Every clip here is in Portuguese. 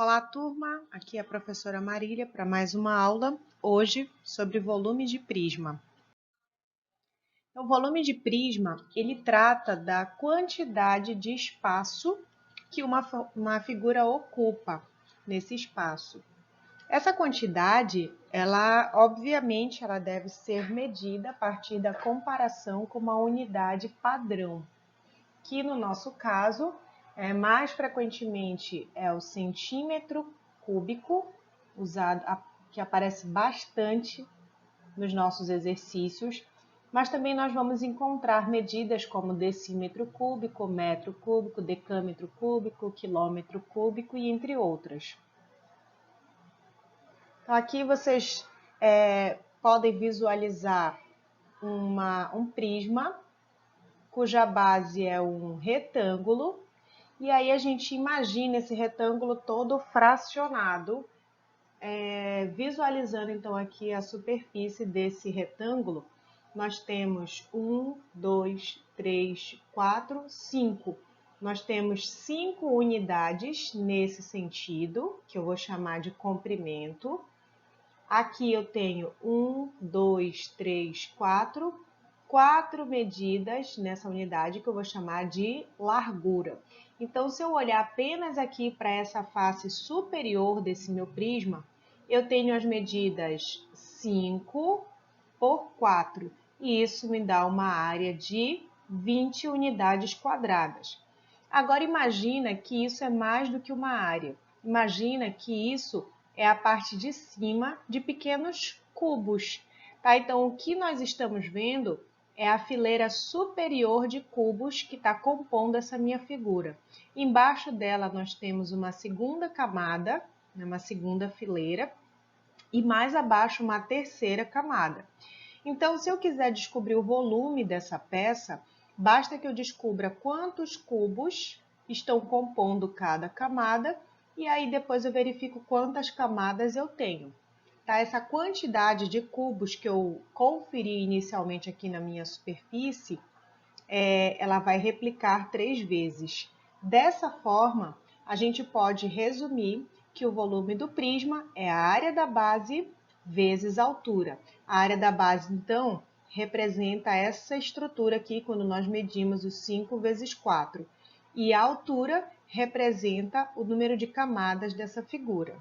Olá, turma! Aqui é a professora Marília para mais uma aula, hoje sobre volume de prisma. Então, o volume de prisma, ele trata da quantidade de espaço que uma figura ocupa nesse espaço. Essa quantidade, obviamente, ela deve ser medida a partir da comparação com uma unidade padrão, que no nosso caso, mais frequentemente é o centímetro cúbico, que aparece bastante nos nossos exercícios, mas também nós vamos encontrar medidas como decímetro cúbico, metro cúbico, decâmetro cúbico, quilômetro cúbico e entre outras. Então, aqui vocês podem visualizar um prisma, cuja base é um retângulo, e aí a gente imagina esse retângulo todo fracionado, visualizando então aqui a superfície desse retângulo, nós temos 1, 2, 3, 4, 5. Nós temos 5 unidades nesse sentido, que eu vou chamar de comprimento. Aqui eu tenho 1, 2, 3, 4 medidas nessa unidade que eu vou chamar de largura. Então, se eu olhar apenas aqui para essa face superior desse meu prisma, eu tenho as medidas 5 por 4, e isso me dá uma área de 20 unidades quadradas. Agora, imagina que isso é mais do que uma área. Imagina que isso é a parte de cima de pequenos cubos. Tá? Então, o que nós estamos vendo é a fileira superior de cubos que está compondo essa minha figura. Embaixo dela nós temos uma segunda camada, uma segunda fileira, e mais abaixo uma terceira camada. Então, se eu quiser descobrir o volume dessa peça, basta que eu descubra quantos cubos estão compondo cada camada, e aí depois eu verifico quantas camadas eu tenho. Tá? Essa quantidade de cubos que eu conferi inicialmente aqui na minha superfície, ela vai replicar 3 vezes. Dessa forma, a gente pode resumir que o volume do prisma é a área da base vezes a altura. A área da base, então, representa essa estrutura aqui, quando nós medimos os 5 vezes 4. E a altura representa o número de camadas dessa figura.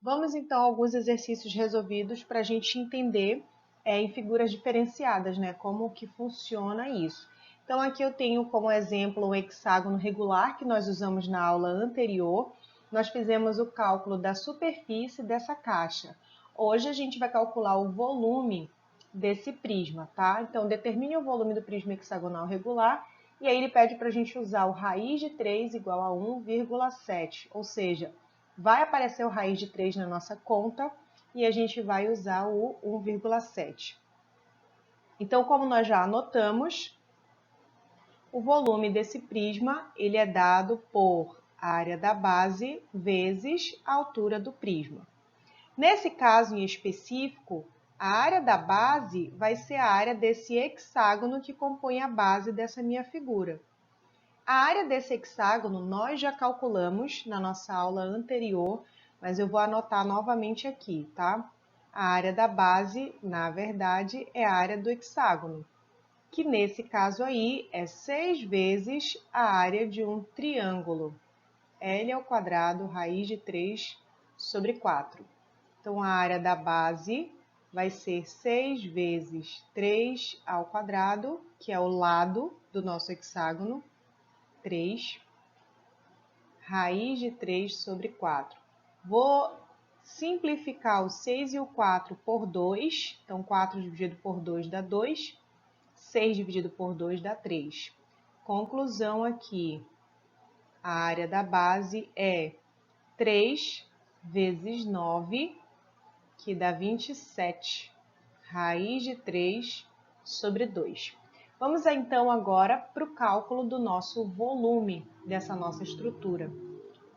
Vamos então a alguns exercícios resolvidos para a gente entender em figuras diferenciadas, né? Como que funciona isso. Então aqui eu tenho como exemplo um hexágono regular que nós usamos na aula anterior. Nós fizemos o cálculo da superfície dessa caixa. Hoje a gente vai calcular o volume desse prisma, tá? Então determine o volume do prisma hexagonal regular e aí ele pede para a gente usar o raiz de 3 igual a 1,7, ou seja, vai aparecer o raiz de 3 na nossa conta e a gente vai usar o 1,7. Então, como nós já anotamos, o volume desse prisma ele é dado por área da base vezes a altura do prisma. Nesse caso em específico, a área da base vai ser a área desse hexágono que compõe a base dessa minha figura. A área desse hexágono nós já calculamos na nossa aula anterior, mas eu vou anotar novamente aqui, tá? A área da base, na verdade, é a área do hexágono, que nesse caso aí é 6 vezes a área de um triângulo. L ao quadrado, raiz de 3 sobre 4. Então, a área da base vai ser 6 vezes 3 ao quadrado, que é o lado do nosso hexágono, 3, raiz de 3 sobre 4. Vou simplificar o 6 e o 4 por 2. Então, 4 dividido por 2 dá 2. 6 dividido por 2 dá 3. Conclusão aqui, a área da base é 3 vezes 9, que dá 27. Raiz de 3 sobre 2. Vamos então agora para o cálculo do nosso volume dessa nossa estrutura.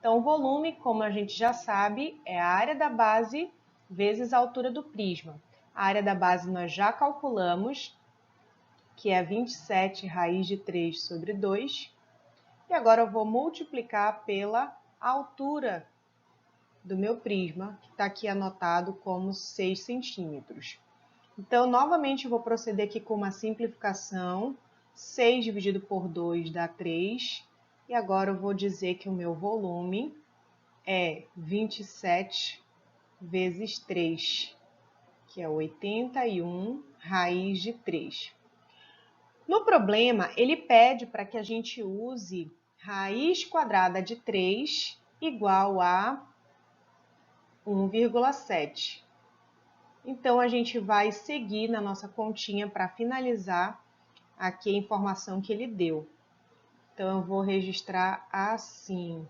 Então, o volume, como a gente já sabe, é a área da base vezes a altura do prisma. A área da base nós já calculamos, que é 27 raiz de 3 sobre 2. E agora eu vou multiplicar pela a altura do meu prisma, que está aqui anotado como 6 centímetros. Então, novamente, eu vou proceder aqui com uma simplificação. 6 dividido por 2 dá 3. E agora eu vou dizer que o meu volume é 27 vezes 3, que é 81 raiz de 3. No problema, ele pede para que a gente use raiz quadrada de 3 igual a 1,7. Então, a gente vai seguir na nossa continha para finalizar aqui a informação que ele deu. Então, eu vou registrar assim.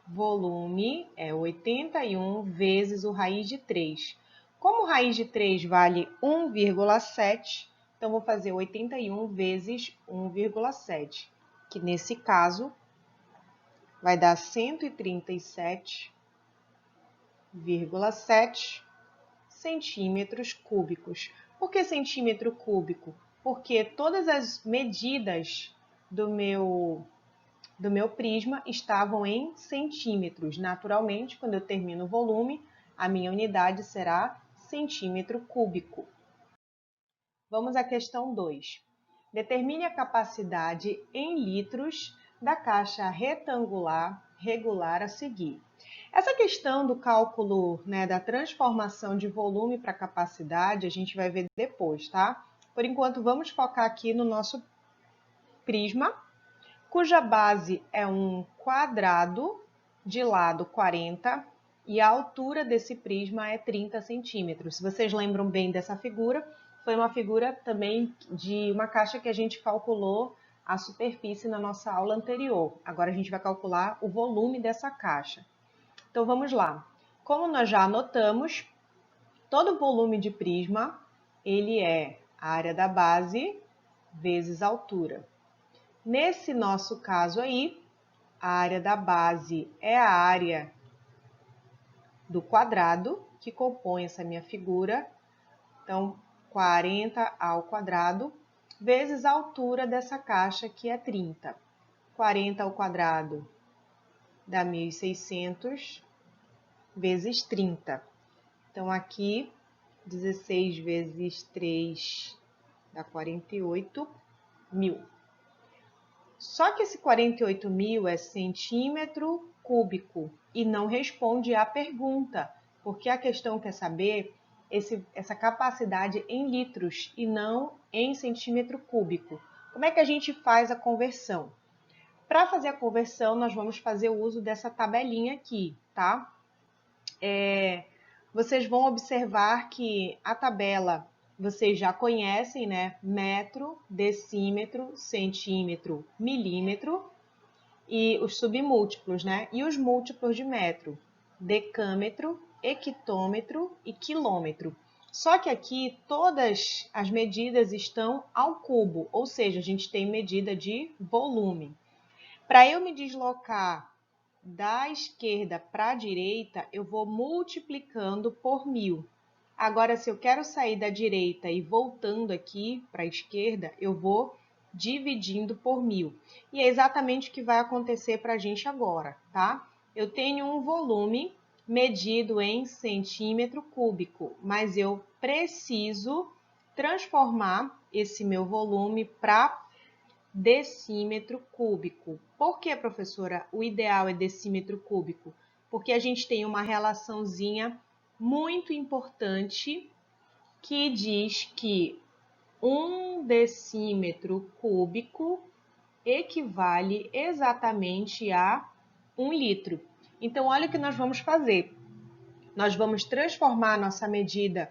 Volume é 81 vezes o raiz de 3. Como o raiz de 3 vale 1,7, então vou fazer 81 vezes 1,7, que nesse caso vai dar 137,7 centímetros cúbicos. Por que centímetro cúbico? Porque todas as medidas do meu prisma estavam em centímetros. Naturalmente, quando eu termino o volume, a minha unidade será centímetro cúbico. Vamos à questão 2. Determine a capacidade em litros da caixa retangular regular a seguir. Essa questão do cálculo, da transformação de volume para capacidade, a gente vai ver depois, tá? Por enquanto, vamos focar aqui no nosso prisma, cuja base é um quadrado de lado 40 e a altura desse prisma é 30 centímetros. Se vocês lembram bem dessa figura, foi uma figura também de uma caixa que a gente calculou a superfície na nossa aula anterior. Agora a gente vai calcular o volume dessa caixa. Então vamos lá. Como nós já anotamos, todo volume de prisma, ele é a área da base vezes a altura. Nesse nosso caso aí, a área da base é a área do quadrado que compõe essa minha figura. Então, 40 ao quadrado vezes a altura dessa caixa, que é 30. 40 ao quadrado dá 1.600 vezes 30. Então, aqui, 16 vezes 3 dá 48.000. Só que esse 48.000 é centímetro cúbico e não responde à pergunta, porque a questão quer saber essa capacidade em litros e não em centímetro cúbico. Como é que a gente faz a conversão? Para fazer a conversão, nós vamos fazer o uso dessa tabelinha aqui, tá? Vocês vão observar que a tabela vocês já conhecem, né? Metro, decímetro, centímetro, milímetro e os submúltiplos, né? E os múltiplos de metro, decâmetro, hectômetro e quilômetro. Só que aqui todas as medidas estão ao cubo, ou seja, a gente tem medida de volume. Para eu me deslocar da esquerda para a direita, eu vou multiplicando por 1.000. Agora, se eu quero sair da direita e voltando aqui para a esquerda, eu vou dividindo por 1.000. E é exatamente o que vai acontecer para a gente agora, tá? Eu tenho um volume medido em centímetro cúbico, mas eu preciso transformar esse meu volume para decímetro cúbico. Por que, professora, o ideal é decímetro cúbico? Porque a gente tem uma relaçãozinha muito importante que diz que 1 decímetro cúbico equivale exatamente a 1 litro. Então, olha o que nós vamos fazer. Nós vamos transformar a nossa medida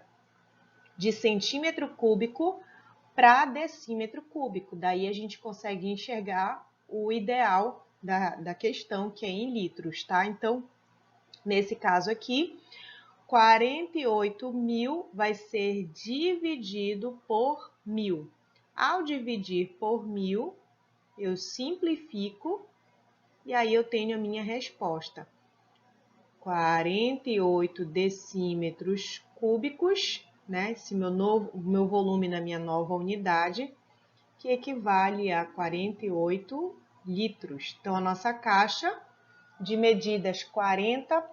de centímetro cúbico para decímetro cúbico. Daí a gente consegue enxergar o ideal da questão, que é em litros, tá? Então, nesse caso aqui, 48.000 vai ser dividido por 1.000. Ao dividir por 1.000, eu simplifico e aí eu tenho a minha resposta. 48 decímetros cúbicos, né? Esse meu volume na minha nova unidade, que equivale a 48 litros. Então, a nossa caixa de medidas 40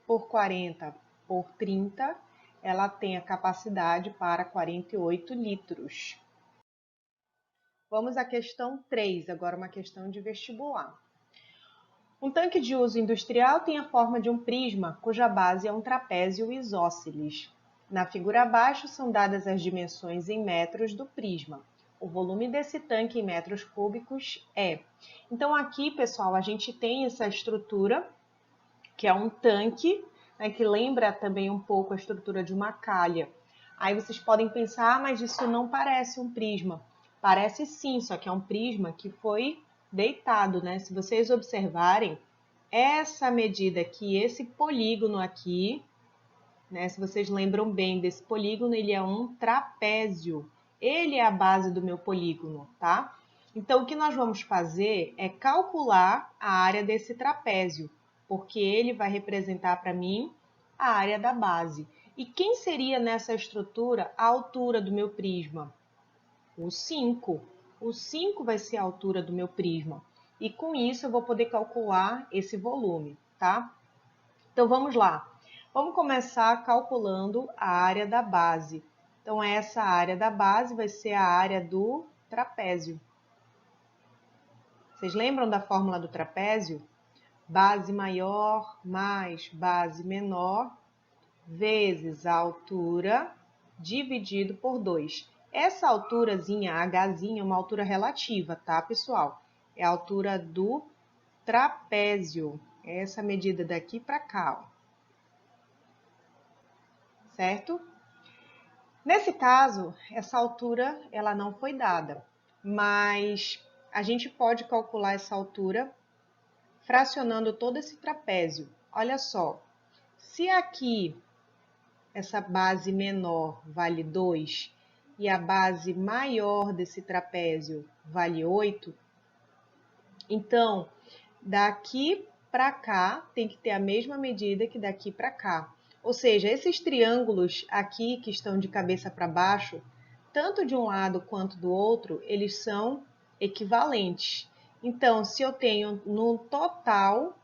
por 40 por 30, ela tem a capacidade para 48 litros. Vamos à questão 3, agora uma questão de vestibular. Um tanque de uso industrial tem a forma de um prisma, cuja base é um trapézio isósceles. Na figura abaixo são dadas as dimensões em metros do prisma. O volume desse tanque em metros cúbicos é. Então aqui, pessoal, a gente tem essa estrutura, que é um tanque, né, que lembra também um pouco a estrutura de uma calha. Aí vocês podem pensar, mas isso não parece um prisma. Parece sim, só que é um prisma que foi deitado, né? Se vocês observarem, essa medida aqui, esse polígono aqui, né? Se vocês lembram bem desse polígono, ele é um trapézio. Ele é a base do meu polígono, tá? Então, o que nós vamos fazer é calcular a área desse trapézio, porque ele vai representar para mim a área da base. E quem seria nessa estrutura a altura do meu prisma? O 5. O 5 vai ser a altura do meu prisma. E com isso eu vou poder calcular esse volume, tá? Então vamos lá. Vamos começar calculando a área da base. Então essa área da base vai ser a área do trapézio. Vocês lembram da fórmula do trapézio? Base maior mais base menor vezes a altura dividido por 2. Essa alturazinha, Hzinha, é uma altura relativa, tá, pessoal? É a altura do trapézio. Essa medida daqui para cá, ó. Certo? Nesse caso, essa altura ela não foi dada, mas a gente pode calcular essa altura fracionando todo esse trapézio. Olha só, se aqui essa base menor vale 2 e a base maior desse trapézio vale 8, então daqui para cá tem que ter a mesma medida que daqui para cá. Ou seja, esses triângulos aqui que estão de cabeça para baixo, tanto de um lado quanto do outro, eles são equivalentes. Então, se eu tenho no total,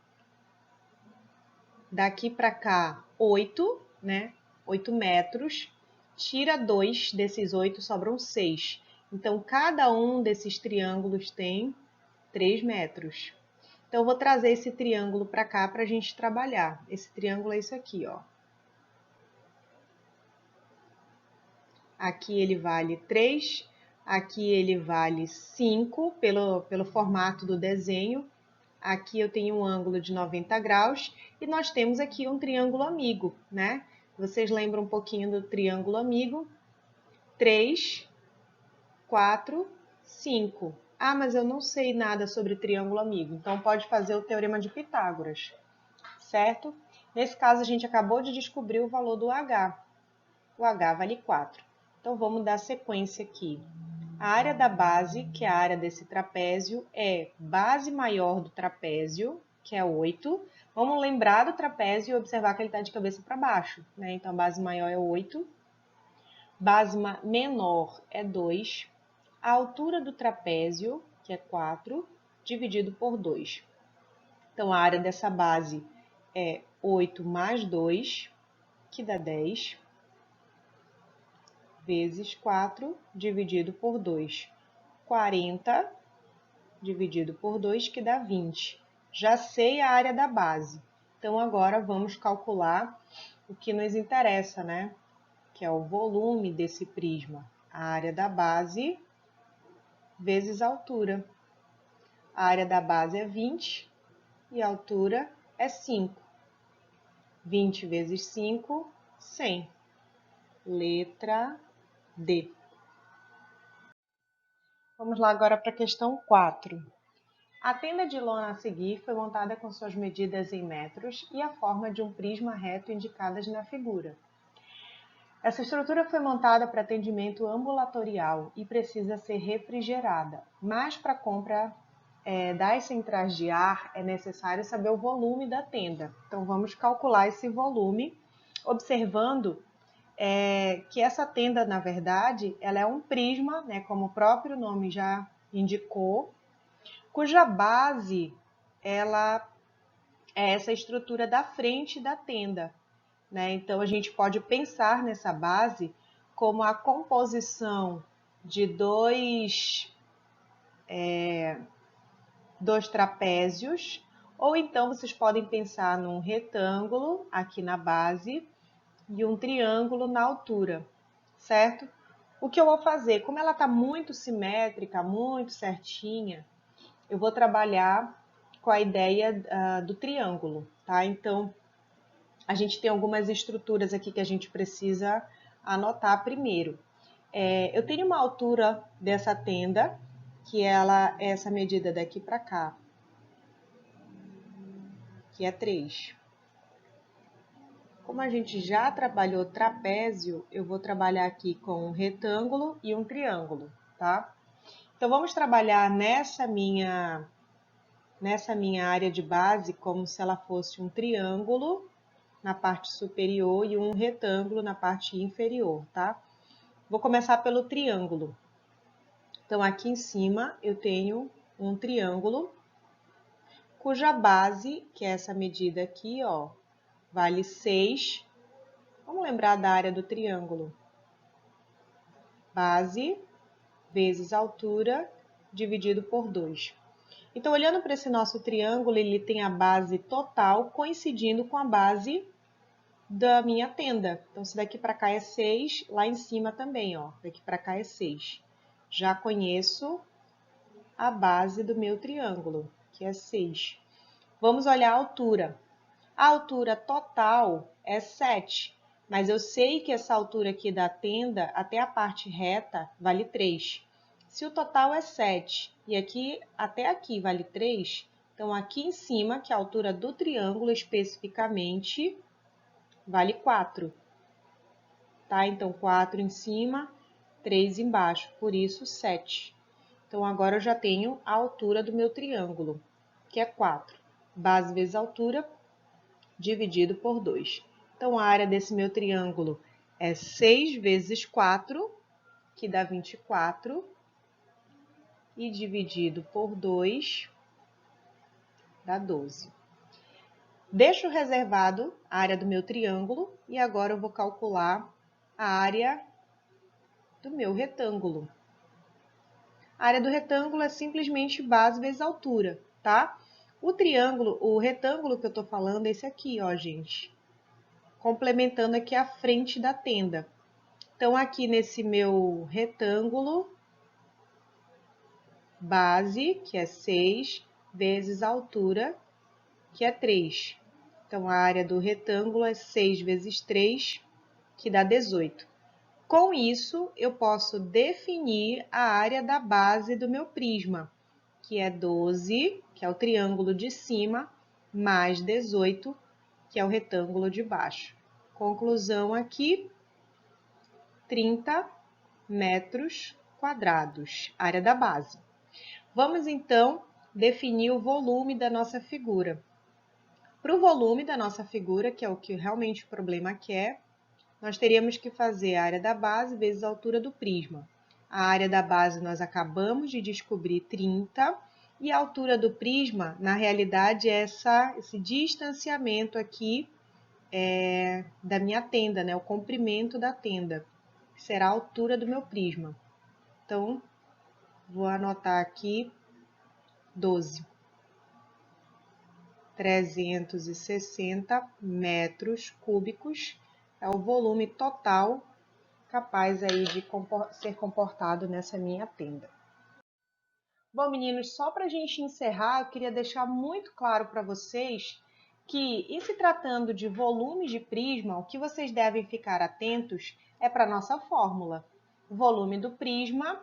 daqui para cá, 8, né? 8 metros, tira 2 desses 8, sobram 6. Então, cada um desses triângulos tem 3 metros. Então, eu vou trazer esse triângulo para cá para a gente trabalhar. Esse triângulo é isso aqui, ó. Aqui ele vale 3, aqui ele vale 5 pelo formato do desenho. Aqui eu tenho um ângulo de 90 graus e nós temos aqui um triângulo amigo, né? Vocês lembram um pouquinho do triângulo amigo? 3, 4, 5. Ah, mas eu não sei nada sobre triângulo amigo, então pode fazer o teorema de Pitágoras, certo? Nesse caso, a gente acabou de descobrir o valor do H. O H vale 4. Então, vamos dar sequência aqui. A área da base, que é a área desse trapézio, é base maior do trapézio, que é 8. Vamos lembrar do trapézio e observar que ele está de cabeça para baixo, né? Então, a base maior é 8. Base menor é 2. A altura do trapézio, que é 4, dividido por 2. Então, a área dessa base é 8 mais 2, que dá 10, vezes 4, dividido por 2. 40, dividido por 2, que dá 20. Já sei a área da base. Então, agora vamos calcular o que nos interessa, né? Que é o volume desse prisma. A área da base vezes a altura. A área da base é 20 e a altura é 5. 20 vezes 5, 100. Letra D. Vamos lá agora para a questão 4. A tenda de lona a seguir foi montada com suas medidas em metros e a forma de um prisma reto indicadas na figura. Essa estrutura foi montada para atendimento ambulatorial e precisa ser refrigerada, mas para a compra das centrais de ar é necessário saber o volume da tenda. Então vamos calcular esse volume, observando que essa tenda, na verdade, ela é um prisma, né, como o próprio nome já indicou, cuja base ela é essa estrutura da frente da tenda, né? Então a gente pode pensar nessa base como a composição de dois trapézios, ou então vocês podem pensar num retângulo aqui na base e um triângulo na altura, certo? O que eu vou fazer, como ela está muito simétrica, muito certinha, eu vou trabalhar com a ideia do triângulo, tá? Então, a gente tem algumas estruturas aqui que a gente precisa anotar primeiro. Eu tenho uma altura dessa tenda, que ela é essa medida daqui para cá, que é 3. Como a gente já trabalhou trapézio, eu vou trabalhar aqui com um retângulo e um triângulo, tá? Então, vamos trabalhar nessa minha área de base como se ela fosse um triângulo na parte superior e um retângulo na parte inferior, tá? Vou começar pelo triângulo. Então, aqui em cima eu tenho um triângulo, cuja base, que é essa medida aqui, ó, vale 6. Vamos lembrar da área do triângulo. Base vezes altura dividido por 2. Então, olhando para esse nosso triângulo, ele tem a base total coincidindo com a base da minha tenda. Então, se daqui para cá é 6, lá em cima também, ó, daqui para cá é 6. Já conheço a base do meu triângulo, que é 6. Vamos olhar a altura. A altura total é 7, mas eu sei que essa altura aqui da tenda até a parte reta vale 3. Se o total é 7 e aqui até aqui vale 3, então aqui em cima, que é a altura do triângulo especificamente, vale 4. Tá? Então, 4 em cima, 3 embaixo, por isso 7. Então, agora eu já tenho a altura do meu triângulo, que é 4. Base vezes altura, dividido por 2. Então, a área desse meu triângulo é 6 vezes 4, que dá 24, e dividido por 2, dá 12. Deixo reservado a área do meu triângulo e agora eu vou calcular a área do meu retângulo. A área do retângulo é simplesmente base vezes altura, tá? O retângulo que eu tô falando é esse aqui, ó, gente. Complementando aqui a frente da tenda. Então, aqui nesse meu retângulo, base, que é 6, vezes altura, que é 3. Então, a área do retângulo é 6 vezes 3, que dá 18. Com isso, eu posso definir a área da base do meu prisma, que é 12, que é o triângulo de cima, mais 18, que é o retângulo de baixo. Conclusão aqui, 30 metros quadrados, área da base. Vamos, então, definir o volume da nossa figura. Para o volume da nossa figura, que é o que realmente o problema quer, nós teríamos que fazer a área da base vezes a altura do prisma. A área da base nós acabamos de descobrir 30, e a altura do prisma, na realidade, é esse distanciamento aqui da minha tenda, né? O comprimento da tenda, que será a altura do meu prisma. Então, vou anotar aqui 12. 360 metros cúbicos é o volume total capaz aí de ser comportado nessa minha tenda. Bom, meninos, só para a gente encerrar, eu queria deixar muito claro para vocês que, em se tratando de volume de prisma, o que vocês devem ficar atentos é para a nossa fórmula. O volume do prisma,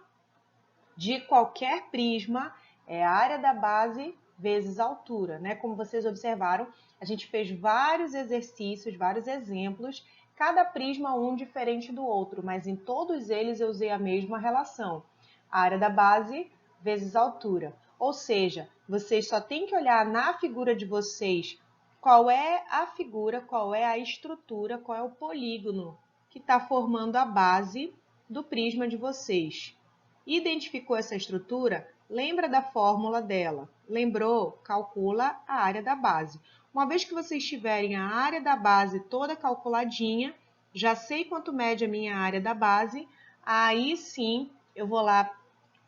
de qualquer prisma, é a área da base vezes a altura, né? Como vocês observaram, a gente fez vários exercícios, vários exemplos, cada prisma um diferente do outro, mas em todos eles eu usei a mesma relação. A área da base vezes a altura. Ou seja, vocês só têm que olhar na figura de vocês qual é a figura, qual é a estrutura, qual é o polígono que está formando a base do prisma de vocês. Identificou essa estrutura? Lembra da fórmula dela? Lembrou? Calcula a área da base. Uma vez que vocês tiverem a área da base toda calculadinha, já sei quanto mede a minha área da base, aí sim eu vou lá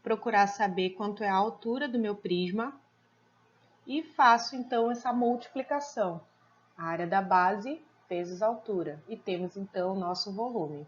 procurar saber quanto é a altura do meu prisma e faço então essa multiplicação. A área da base vezes a altura. E temos então o nosso volume.